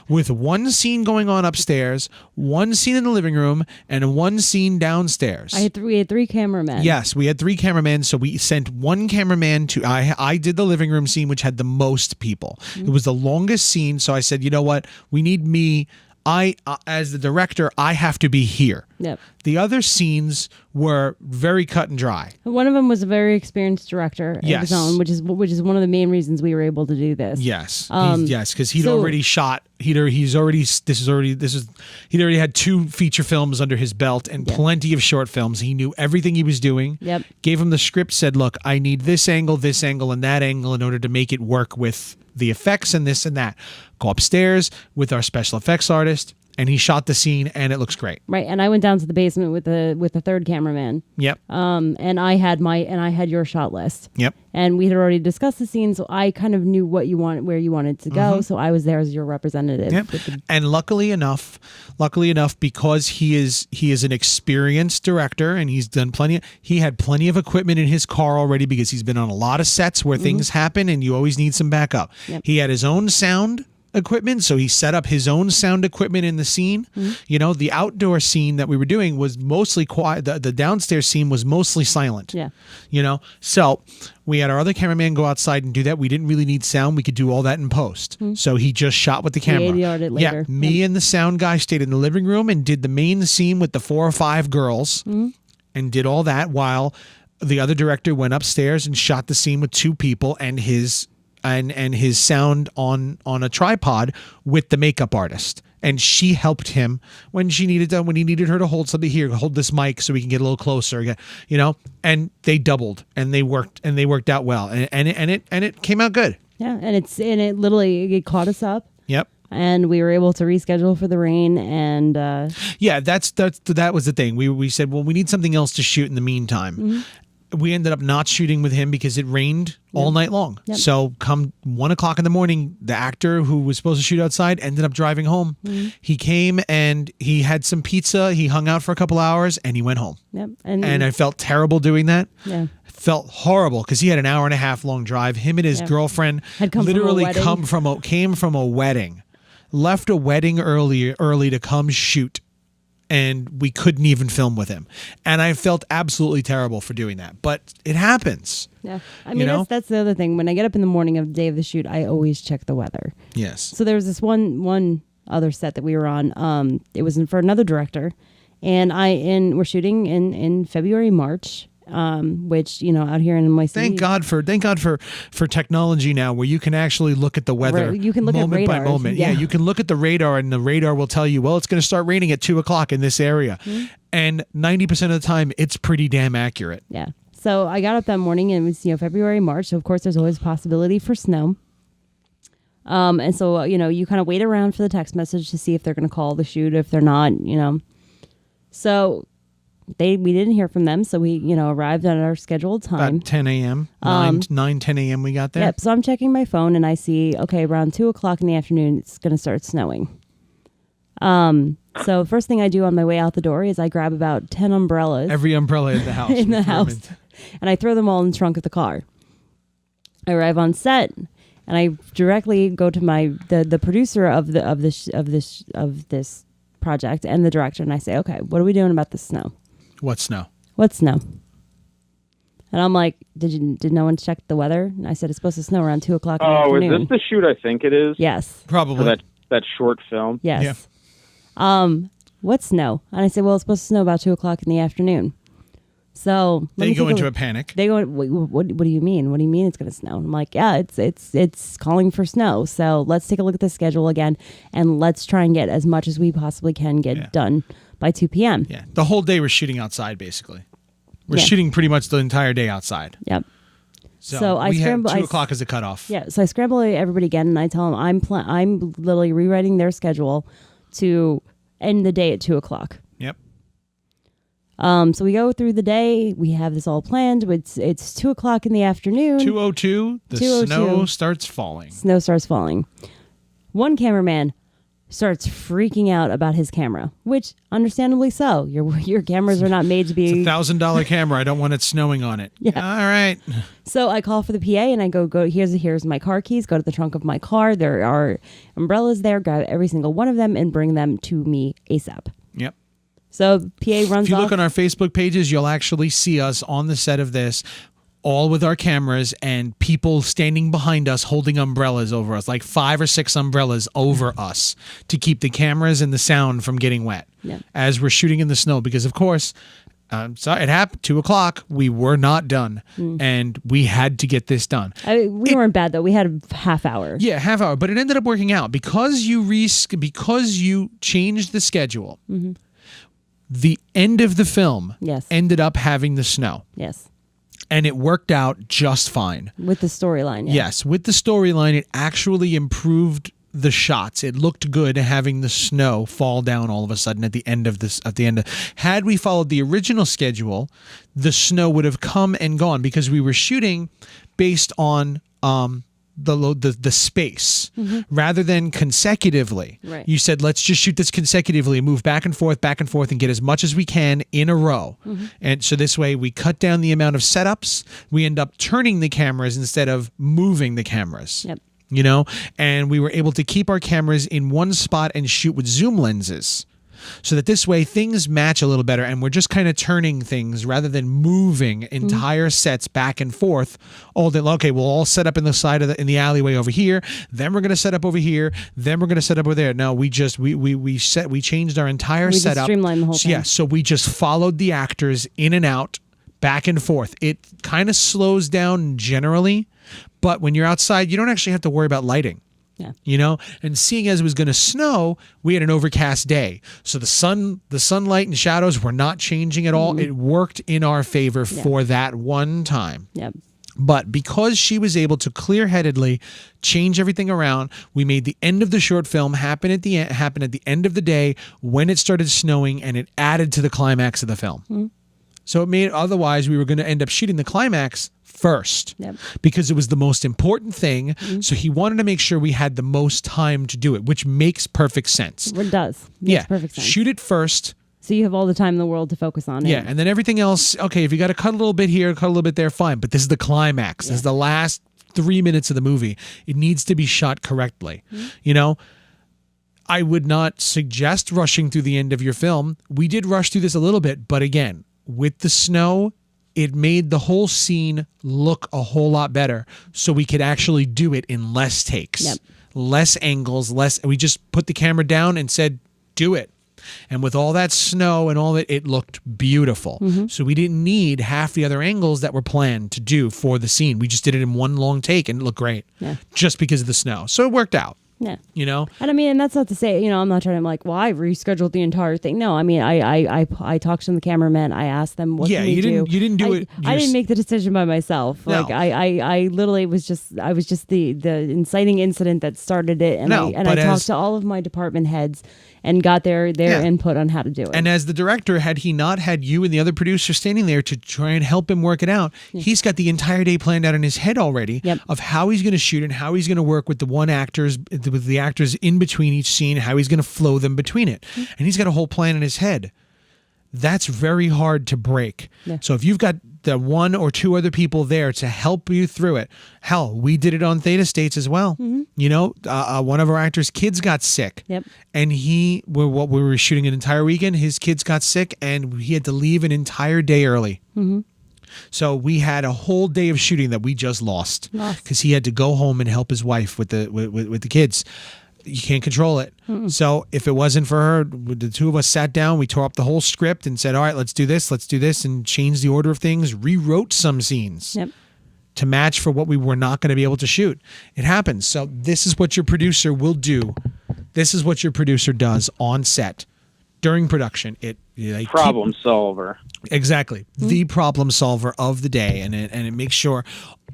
with one scene going on upstairs, one scene in the living room, and one scene downstairs. We had 3 cameramen. Yes, we had 3 cameramen, so we sent one cameraman to... I did the living room scene, which had the most people. It was the longest scene, so I said, you know what? We need me... as the director, I have to be here. Yep. The other scenes were very cut and dry. One of them was a very experienced director of his own, which is one of the main reasons we were able to do this. Yes, because he'd already shot. He'd already had 2 feature films under his belt and plenty of short films. He knew everything he was doing. Yep. Gave him the script. Said, "Look, I need this angle, and that angle in order to make it work with the effects and this and that." Go upstairs with our special effects artist, and he shot the scene, and it looks great. Right, and I went down to the basement with the third cameraman. Yep. And I had your shot list. Yep. And we had already discussed the scene, so I kind of knew where you wanted to go. So I was there as your representative. Yep. And luckily enough, because he is an experienced director and he's done he had plenty of equipment in his car already because he's been on a lot of sets where things happen and you always need some backup. Yep. He had his own sound equipment, so he set up his own sound equipment in the scene. The outdoor scene that we were doing was mostly quiet. The downstairs scene was mostly silent. So we had our other cameraman go outside and do that. We didn't really need sound. We could do all that in post. So he just shot with the camera. He ADR'd it later. Yeah, me and the sound guy stayed in the living room and did the main scene with the 4 or 5 girls and did all that while the other director went upstairs and shot the scene with 2 people and his sound on a tripod with the makeup artist. And she helped him when he needed her to hold something. Here, hold this mic so we can get a little closer, and they doubled and they worked out well. And it came out good. Yeah. And it literally caught us up. Yep. And we were able to reschedule for the rain, and that was the thing. We said, well, we need something else to shoot in the meantime. We ended up not shooting with him because it rained all night long. Yep. So come 1 o'clock in the morning, the actor who was supposed to shoot outside ended up driving home. He came and he had some pizza. He hung out for a couple hours and he went home. Yep. And I felt terrible doing that. Yeah. Felt horrible because he had an hour and a half long drive. Him and his girlfriend had came from a wedding, left a wedding early to come shoot. and we couldn't even film with him. And I felt absolutely terrible for doing that, but it happens. Yeah. I mean, that's the other thing. When I get up in the morning of the day of the shoot, I always check the weather. Yes. So there was this one other set that we were on. It was for another director, and we're shooting in February, March. Which out here in NYC. Thank God for technology now, where you can actually look at the weather. You can look at moment by radars. moment. Yeah. You can look at the radar, and the radar will tell you, well, it's going to start raining at 2:00 in this area, and 90% of the time, it's pretty damn accurate. Yeah. So I got up that morning, and it was February, March. So of course, there's always a possibility for snow. And so you kind of wait around for the text message to see if they're going to call the shoot. If they're not, so. We didn't hear from them, so we arrived at our scheduled time. About 10 a.m. 10 a.m. we got there. Yep. So I'm checking my phone and I see around 2:00 in the afternoon it's going to start snowing. So first thing I do on my way out the door is I grab about 10 umbrellas. Every umbrella in the house. in the house, and I throw them all in the trunk of the car. I arrive on set and I directly go to the producer of this project and the director, and I say, okay, what are we doing about the snow? What snow? What snow? And I'm like, did no one check the weather? And I said, it's supposed to snow around 2:00 in the afternoon. Is this the shoot I think it is? Yes. Probably. For that short film? Yes. Yeah. What snow? And I said, well, it's supposed to snow about 2:00 in the afternoon. So they go into a panic. They go, what do you mean? What do you mean it's going to snow? I'm like, yeah, it's calling for snow. So let's take a look at the schedule again, and let's try and get as much as we possibly can get done by 2 p.m. Yeah, the whole day we're shooting outside, basically. We're shooting pretty much the entire day outside. Yep. So I scramble. 2:00 is the cutoff. Yeah, so I scramble everybody again, and I tell them I'm literally rewriting their schedule to end the day at 2:00. Yep. So we go through the day. We have this all planned. It's 2:00 in the afternoon. 2:02. The 2:02. snow starts falling. Snow starts falling. One cameraman starts freaking out about his camera, which understandably so. Your cameras are not made to be. It's a $1,000 camera. I don't want it snowing on it. Yeah. All right. So I call for the PA and I go. Here's my car keys. Go to the trunk of my car. There are umbrellas there. Grab every single one of them and bring them to me ASAP. Yep. So PA runs off. If you look on our Facebook pages, you'll actually see us on the set of this, all with our cameras and people standing behind us holding umbrellas over us, like 5 or 6 umbrellas over us to keep the cameras and the sound from getting wet as we're shooting in the snow. Because, of course, it happened 2:00. We were not done, and we had to get this done. We weren't bad, though. We had a half hour. Yeah, half hour. But it ended up working out because you changed the schedule. Mm-hmm. The end of the film ended up having the snow. Yes. And it worked out just fine. With the storyline. Yeah. Yes. With the storyline, it actually improved the shots. It looked good having the snow fall down all of a sudden at the end of this. Had we followed the original schedule, the snow would have come and gone because we were shooting based on the space rather than consecutively. Right. You said, let's just shoot this consecutively and move back and forth and get as much as we can in a row. And so this way we cut down the amount of setups. We end up turning the cameras instead of moving the cameras. Yep. And we were able to keep our cameras in one spot and shoot with zoom lenses. So that this way things match a little better, and we're just kind of turning things rather than moving entire sets back and forth all day. Okay, we'll all set up in the alleyway over here. Then we're going to set up over here. Then we're going to set up over there. No, we changed our entire setup. Streamlined the whole thing. Yeah, so we just followed the actors in and out, back and forth. It kind of slows down generally, but when you're outside, you don't actually have to worry about lighting. Yeah. And seeing as it was going to snow, we had an overcast day. So the sunlight and shadows were not changing at all. It worked in our favor for that one time. Yep. But because she was able to clear-headedly change everything around, we made the end of the short film happen at the end of the day when it started snowing, and it added to the climax of the film. So it made, otherwise we were going to end up shooting the climax first because it was the most important thing. So he wanted to make sure we had the most time to do it, which makes perfect sense. It does. Makes perfect sense. Shoot it first. So you have all the time in the world to focus on it. Yeah, and then everything else, okay, if you got to cut a little bit here, cut a little bit there, fine. But this is the climax. This is the last 3 minutes of the movie. It needs to be shot correctly. I would not suggest rushing through the end of your film. We did rush through this a little bit, but again, with the snow, it made the whole scene look a whole lot better, so we could actually do it in less takes. Yep. Less angles, we just put the camera down and said, do it. And with all that snow and all that, it looked beautiful. So we didn't need half the other angles that were planned to do for the scene. We just did it in one long take and it looked great. Yeah. Just because of the snow. So it worked out. Yeah. You know? And I mean, and that's not to say, I'm not trying to like, well, I rescheduled the entire thing. No, I mean, I talked to the cameraman. I asked them what can we you didn't do it. I didn't make the decision by myself. No. Like I literally was just the inciting incident that started it. And I talked to all of my department heads and got their input on how to do it. And as the director, had he not had you and the other producer standing there to try and help him work it out, he's got the entire day planned out in his head already of how he's going to shoot and how he's going to work with with the actors in between each scene, how he's going to flow them between it. And he's got a whole plan in his head. That's very hard to break. Yeah. So if you've got the one or two other people there to help you through it, hell, we did it on Theta States as well. One of our actors' kids got sick. Yep. And we were shooting an entire weekend. His kids got sick and he had to leave an entire day early. So we had a whole day of shooting that we just lost because he had to go home and help his wife with the kids. You can't control it. So if it wasn't for her, the two of us sat down, we tore up the whole script and said, all right, let's do this, and change the order of things, rewrote some scenes to match for what we were not going to be able to shoot. It happens. So this is what your producer will do. This is what your producer does on set during production. Problem solver. Exactly. The problem solver of the day. And it makes sure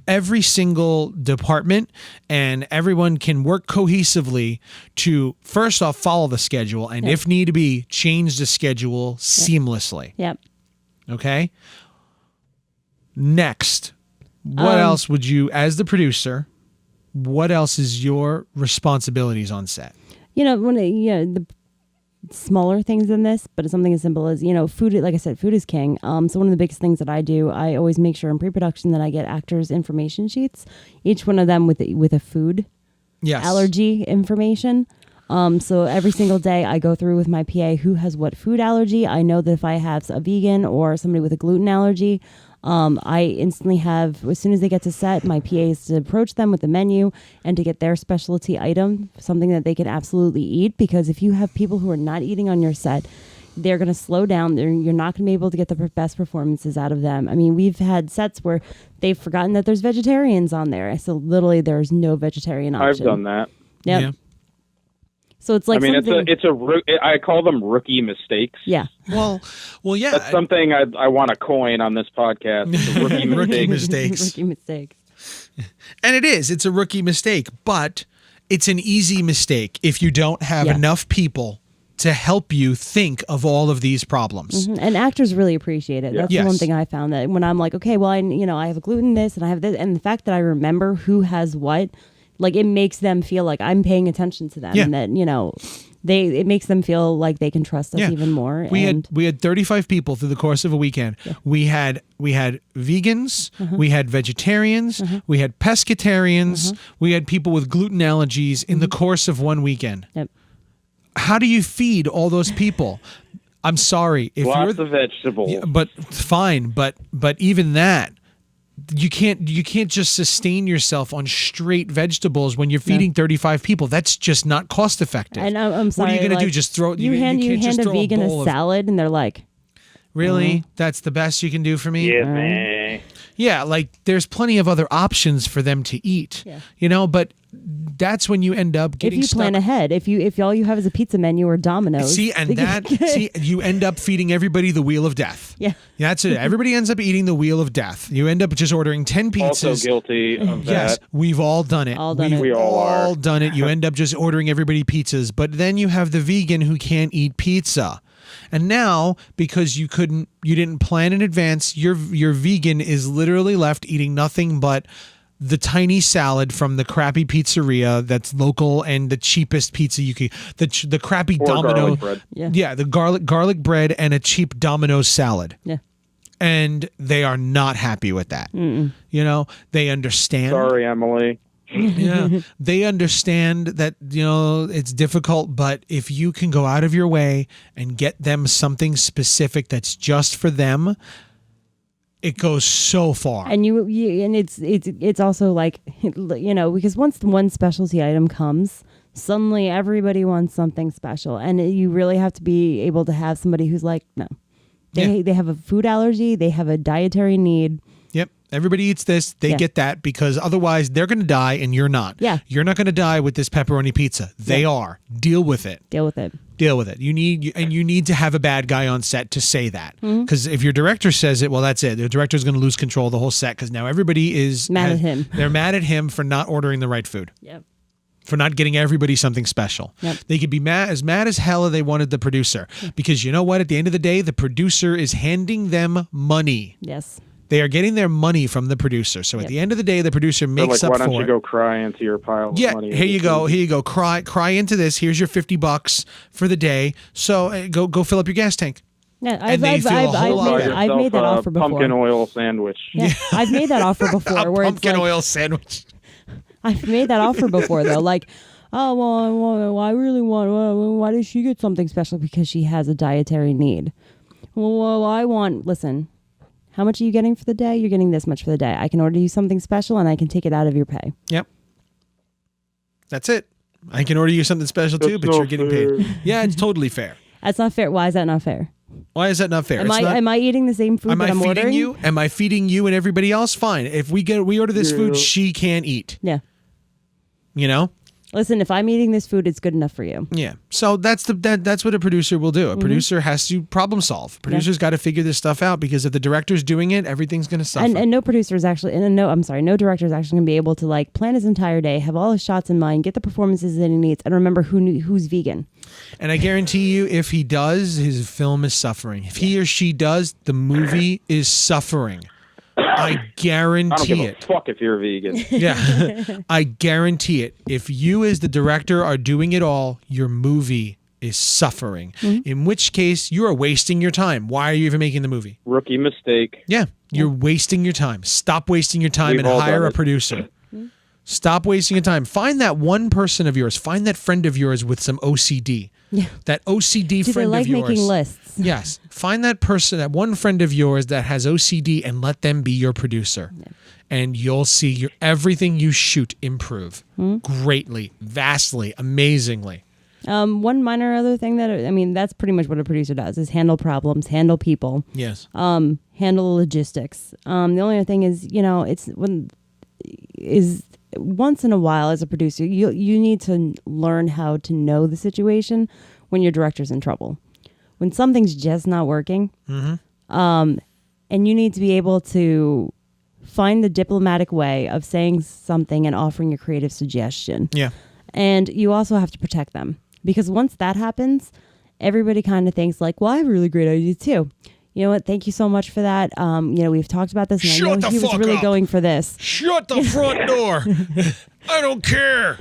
every single department and everyone can work cohesively to, first off, follow the schedule and if need be, change the schedule seamlessly. Yep. Okay? Next, what else would you, as the producer, what else is your responsibilities on set? The smaller things than this, but it's something as simple as, food, like I said, food is king. So one of the biggest things that I do, I always make sure in pre-production that I get actors' information sheets, each one of them with a food allergy information. So every single day I go through with my PA who has what food allergy. I know that if I have a vegan or somebody with a gluten allergy, I instantly have, as soon as they get to set, my PA is to approach them with the menu and to get their specialty item, something that they can absolutely eat. Because if you have people who are not eating on your set, they're going to slow down. You're not going to be able to get the best performances out of them. I mean, we've had sets where they've forgotten that there's vegetarians on there. So literally there's no vegetarian option. I've done that. Yep. Yeah. So it's like, I call them rookie mistakes. Yeah. Well, yeah. That's something I want to coin on this podcast. It's a rookie mistakes. Rookie mistakes. And it's a rookie mistake, but it's an easy mistake if you don't have enough people to help you think of all of these problems. And actors really appreciate it. That's the one thing I found, that when I'm like, okay, well, I have a gluten this and I have this, and the fact that I remember who has what, like, it makes them feel like I'm paying attention to them, and that it makes them feel like they can trust us even more. We had 35 people through the course of a weekend. Yeah. We had vegans, we had vegetarians, we had pescatarians, we had people with gluten allergies in the course of one weekend. Yep. How do you feed all those people? I'm sorry, if lots of vegetables. Yeah, but fine, but even that. You can't just sustain yourself on straight vegetables when you're feeding 35 people. That's just not cost effective. And I'm sorry. What are you going to do? Just throw you hand a vegan a salad and they're like, really? That's the best you can do for me? Yeah, man. Yeah, like there's plenty of other options for them to eat. Yeah. But that's when you end up getting stuck. If you plan ahead, if all you have is a pizza menu or Domino's. You end up feeding everybody the wheel of death. Yeah. That's it. Everybody ends up eating the wheel of death. You end up just ordering 10 pizzas. Also guilty of that. Yes, we've all done it. We all are. Done it. You end up just ordering everybody pizzas, but then you have the vegan who can't eat pizza. And now, because you didn't plan in advance, your vegan is literally left eating nothing but the tiny salad from the crappy pizzeria that's local and the cheapest pizza you can, the crappy or Domino garlic bread. Yeah, the garlic bread and a cheap Domino's salad. Yeah. And they are not happy with that. They understand. Sorry, Emily. Yeah, they understand that, you know, it's difficult, but if you can go out of your way and get them something specific that's just for them, it goes so far. And and it's also like, you know, because once the one specialty item comes, suddenly everybody wants something special, and you really have to be able to have somebody who's like, no, they have a food allergy, they have a dietary need. Yep. Everybody eats this. They get that, because otherwise they're going to die and you're not. Yeah. You're not going to die with this pepperoni pizza. They are. Deal with it. Deal with it. Deal with it. You need to have a bad guy on set to say that. Because if your director says it, well, that's it. The director's going to lose control of the whole set, because now everybody is Mad at him. They're mad at him for not ordering the right food. Yep. For not getting everybody something special. Yep. They could be mad as hell if they wanted the producer. Because you know what? At the end of the day, the producer is handing them money. Yes. They are getting their money from the producer. So at the end of the day, the producer makes up for it. Why don't you go cry into your pile of money? Yeah, here you go. Here you go. Cry into this. Here's your $50 for the day. So go fill up your gas tank. Yeah, And they feel a whole lot better. I've made that offer before. Pumpkin oil sandwich. Yeah, I've made that offer before. A where pumpkin it's like, oil sandwich. I've made that offer before though. Like, oh well, I really want. Why does she get something special? Because she has a dietary need. Well, I want. Listen, how much are you getting for the day? You're getting this much for the day. I can order you something special, and I can take it out of your pay. Yep. That's it. I can order you something special too, but you're getting paid. Yeah, it's totally fair. That's not fair. Why is that not fair? Why is that not fair? Am I eating the same food that I'm ordering? Am I feeding you and everybody else? Fine. If we order this food, she can't eat. Yeah. You know? Listen, if I'm eating this food, it's good enough for you. Yeah. So that's what a producer will do. A producer has to problem solve. Producer's got to figure this stuff out, because if the director's doing it, everything's going to suffer. And no producer is actually, no director is actually going to be able to like plan his entire day, have all his shots in mind, get the performances that he needs, and remember who's vegan. And I guarantee you, if he does, his film is suffering. If he or she does, the movie is suffering. I guarantee I don't give a fuck if you're vegan. Yeah. I guarantee it. If you as the director are doing it all, your movie is suffering. In which case, you are wasting your time. Why are you even making the movie? Rookie mistake. Yeah. You're wasting your time. Stop wasting your time and hire a producer. Stop wasting your time. Find that one person of yours. Find that friend of yours with some OCD. Yeah. That OCD friend they like of yours. making lists? Yes. Find that person, that one friend of yours that has OCD, and let them be your producer. Yeah. And you'll see everything you shoot improve greatly, vastly, amazingly. One minor other thing that's pretty much what a producer does, is handle problems, handle people. Yes. Handle logistics. The only other thing is, once in a while as a producer, you need to learn how to know the situation when your director's in trouble. When something's just not working, and you need to be able to find the diplomatic way of saying something and offering a creative suggestion. Yeah. And you also have to protect them, because once that happens, everybody kind of thinks like, well, I have a really great idea too. You know what? Thank you so much for that. We've talked about this, and I know he was really going for this. Shut the front door. I don't care.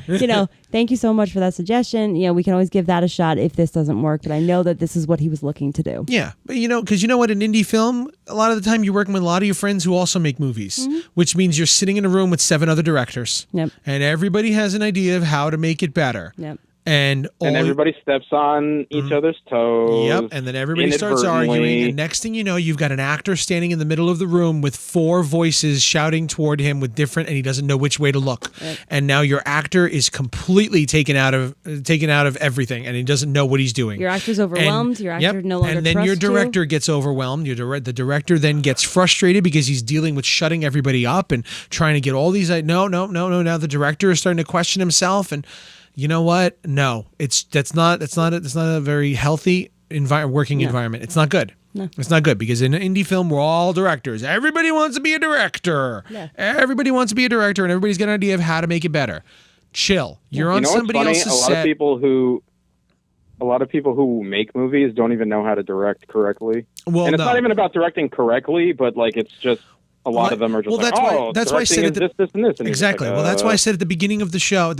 Thank you so much for that suggestion. We can always give that a shot if this doesn't work, but I know that this is what he was looking to do. Yeah. But because you know what? In indie film, a lot of the time you're working with a lot of your friends who also make movies, which means you're sitting in a room with 7 other directors. Yep. And everybody has an idea of how to make it better. Yep. And everybody steps on each other's toes. Yep. And then everybody starts arguing. And next thing you know, you've got an actor standing in the middle of the room with 4 voices shouting toward him and he doesn't know which way to look. Yep. And now your actor is completely taken out of everything, and he doesn't know what he's doing. Your actor's overwhelmed. Your actor no longer trusts you. And then your director gets overwhelmed. The director then gets frustrated because he's dealing with shutting everybody up and trying to get all these. No. Now the director is starting to question himself, and you know what? No, that's not a very healthy working environment. It's not good. No. It's not good, because in indie film, we're all directors. Everybody wants to be a director. Yeah. Everybody wants to be a director, and everybody's got an idea of how to make it better. Chill. You're on somebody else's set. A lot of people who make movies don't even know how to direct correctly. Well, and it's not even about directing correctly, but it's just. A lot of them are just that's why I said this and this. And exactly. That's why I said at the beginning of the show,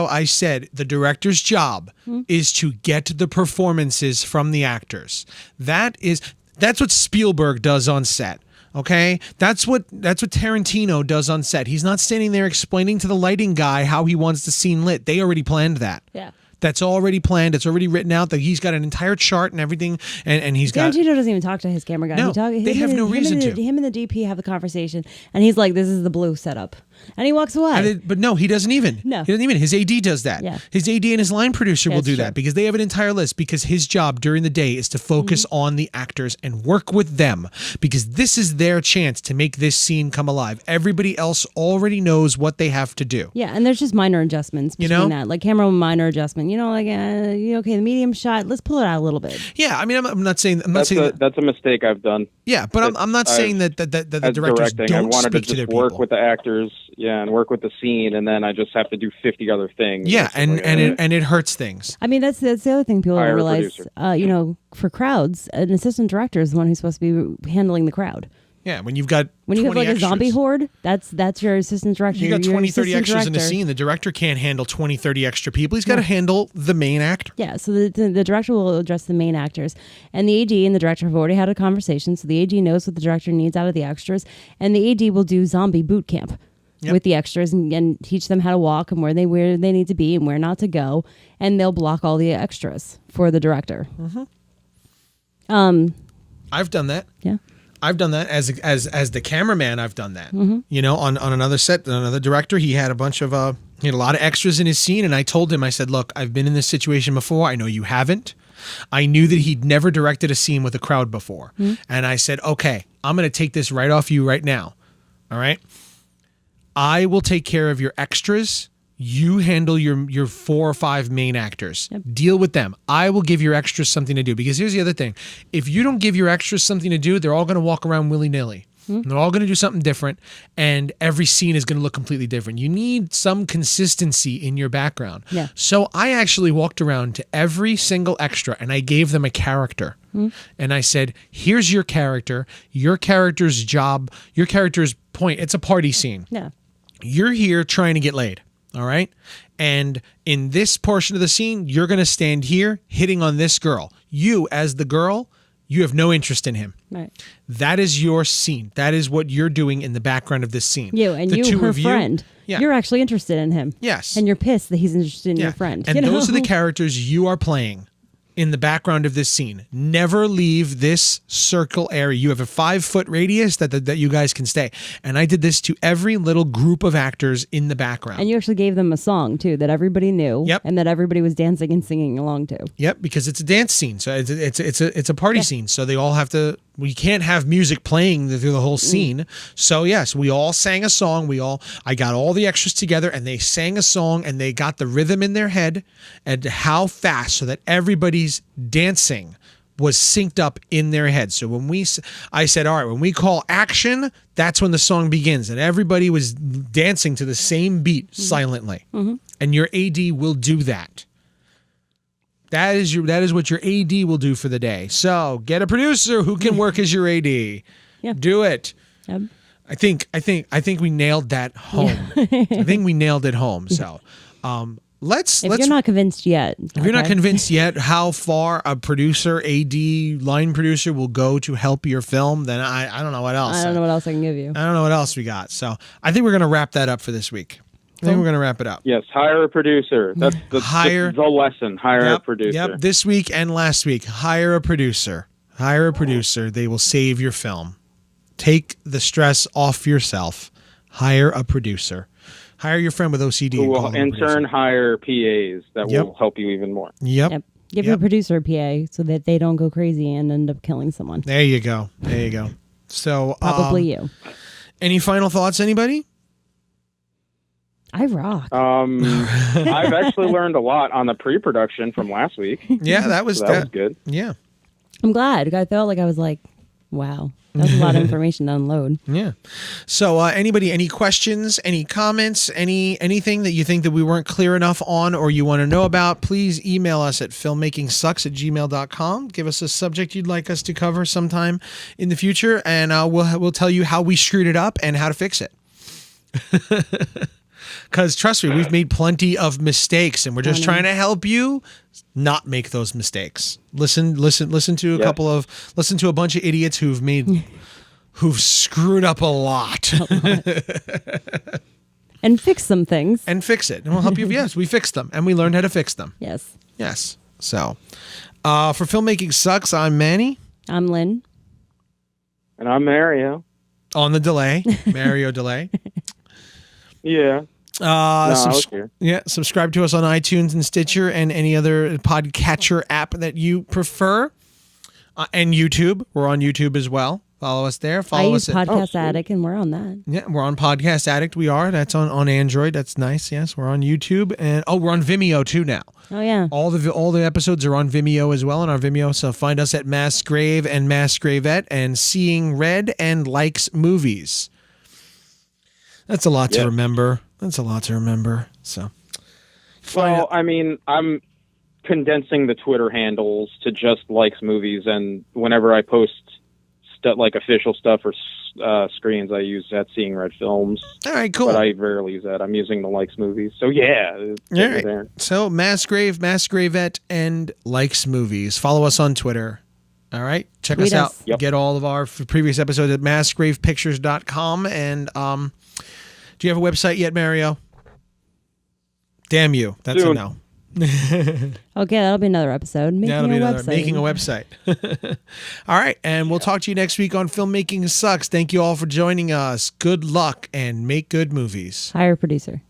I said the director's job is to get the performances from the actors. That's what Spielberg does on set. Okay, that's what Tarantino does on set. He's not standing there explaining to the lighting guy how he wants the scene lit. They already planned that. Yeah. That's already planned. It's already written out. That he's got an entire chart and everything, and he's got. Tarantino doesn't even talk to his camera guy. No, they have no reason to. Him and the DP have the conversation, and he's like, "This is the blue setup," and he walks away. But no, he doesn't even. No. He doesn't even. His AD does that. Yeah. His AD and his line producer will That's do true. that because they have an entire list. Because his job during the day is to focus on the actors and work with them because this is their chance to make this scene come alive. Everybody else already knows what they have to do. Yeah, and there's just minor adjustments between know? that, like camera minor adjustment. Like, okay, the medium shot, let's pull it out a little bit. Yeah, I mean, I'm not saying That's a mistake I've done. Yeah, but I'm not saying that the As directors directing, I don't wanted to speak to their just work people. with the actors, and work with the scene, and then I just have to do 50 other things. Yeah, It's and like, it hurts things. I mean, that's the other thing people don't Hire a realize. producer. For crowds, an assistant director is the one who's supposed to be handling the crowd. Yeah, when you've got When you have 20 like extras. a zombie horde, that's your assistant director. You got Your 20, 30 assistant extras in a director. scene. The director can't handle 20, 30 extra people. He's got to handle the main actor. Yeah, so the director will address the main actors. And the AD and the director have already had a conversation, so the AD knows what the director needs out of the extras. And the AD will do zombie boot camp with the extras and teach them how to walk and where they need to be and where not to go. And they'll block all the extras for the director. I've done that. Yeah. I've done that as the cameraman. I've done that. Mm-hmm. On another set, another director, he had a bunch of he had a lot of extras in his scene, and I told him, I said, "Look, I've been in this situation before. I know you haven't. I knew that he'd never directed a scene with a crowd before, and I said, okay, I'm going to take this right off you right now. All right, I will take care of your extras." You handle your 4 or 5 main actors. Yep. Deal with them. I will give your extras something to do. Because here's the other thing. If you don't give your extras something to do, they're all going to walk around willy-nilly. And they're all going to do something different. And every scene is going to look completely different. You need some consistency in your background. Yeah. So I actually walked around to every single extra and I gave them a character. And I said, here's your character. Your character's job, your character's point. It's a party scene. Yeah. You're here trying to get laid. All right. And in this portion of the scene, you're going to stand here hitting on this girl. You, as the girl, you have no interest in him. Right. That is your scene. That is what you're doing in the background of this scene. Her friend. Yeah. You're actually interested in him. Yes. And you're pissed that he's interested in Yeah. your friend. And those are the characters you are playing in the background of this scene. Never leave this circle area. You have a 5-foot radius that you guys can stay. And I did this to every little group of actors in the background. And you actually gave them a song too that everybody knew. Yep. And that everybody was dancing and singing along to. Yep, because it's a dance scene, so it's a party scene. So they all have to. We can't have music playing through the whole scene. So yes, we all sang a song. I got all the extras together, and they sang a song, and they got the rhythm in their head, and how fast, so that everybody's dancing was synced up in their head. So I said, all right, when we call action, that's when the song begins, and everybody was dancing to the same beat silently. And your AD will do that. That is what your AD will do for the day. So get a producer who can work as your AD. Yep. Do it. Yep. I think we nailed that home. I think we nailed it home. So let's If you're not convinced yet. if you're not convinced yet how far a producer, AD, line producer will go to help your film, then I don't know what else. I don't know what else I can give you. I don't know what else we got. So I think we're gonna wrap that up for this week. I think we're gonna wrap it up. Yes, hire a producer. That's the lesson. Hire a producer. Yep. This week and last week, hire a producer. Hire a producer. They will save your film. Take the stress off yourself. Hire a producer. Hire your friend with OCD. Who and call will him a in producer. turn hire PAs that Yep. will help you even more. Yep. Give your producer a PA so that they don't go crazy and end up killing someone. There you go. So Probably you. Any final thoughts, anybody? I rock. I've actually learned a lot on the pre-production from last week. Yeah, that was So that was good. Yeah. I'm glad. I felt like I was like, wow. That was a lot of information to unload. Yeah. So anybody, any questions, any comments, anything that you think that we weren't clear enough on or you want to know about, please email us at filmmakingsucks@gmail.com. Give us a subject you'd like us to cover sometime in the future, and we'll tell you how we screwed it up and how to fix it. Because trust me, we've made plenty of mistakes, and we're just trying to help you not make those mistakes. Listen to a bunch of idiots who've made who've screwed up a lot. And fix some things. And fix it. And we'll help you. Yes, we fixed them. And we learned how to fix them. Yes. Yes. So, for Filmmaking Sucks, I'm Manny. I'm Lynn. And I'm Mario. On the delay. Mario delay. Yeah. I was here. Yeah, subscribe to us on iTunes and Stitcher and any other podcatcher app that you prefer. And YouTube. We're on YouTube as well. Follow us there. I use Podcast Addict, and we're on that. Yeah, we're on Podcast Addict. We are. That's on Android. That's nice. Yes, we're on YouTube. And we're on Vimeo too now. Oh, yeah. All the episodes are on Vimeo as well, on our Vimeo. So find us at Mass Grave and Mass Gravette and Seeing Red and Likes Movies. That's a lot to remember. So, Well, I mean, I'm condensing the Twitter handles to just Likes Movies, and whenever I post like official stuff or screens, I use that Seeing Red Films. All right, cool. But I rarely use that. I'm using the Likes Movies. So yeah. All right. So Mass Grave, Mass Gravette, and Likes Movies. Follow us on Twitter. All right. Check us out. Yep. Get all of our previous episodes at massgravepictures.com. And do you have a website yet, Mario? Damn you. That's Soon. a no. Okay, that'll be another episode. Making Making a website. All right, and we'll talk to you next week on Filmmaking Sucks. Thank you all for joining us. Good luck and make good movies. Hire a producer.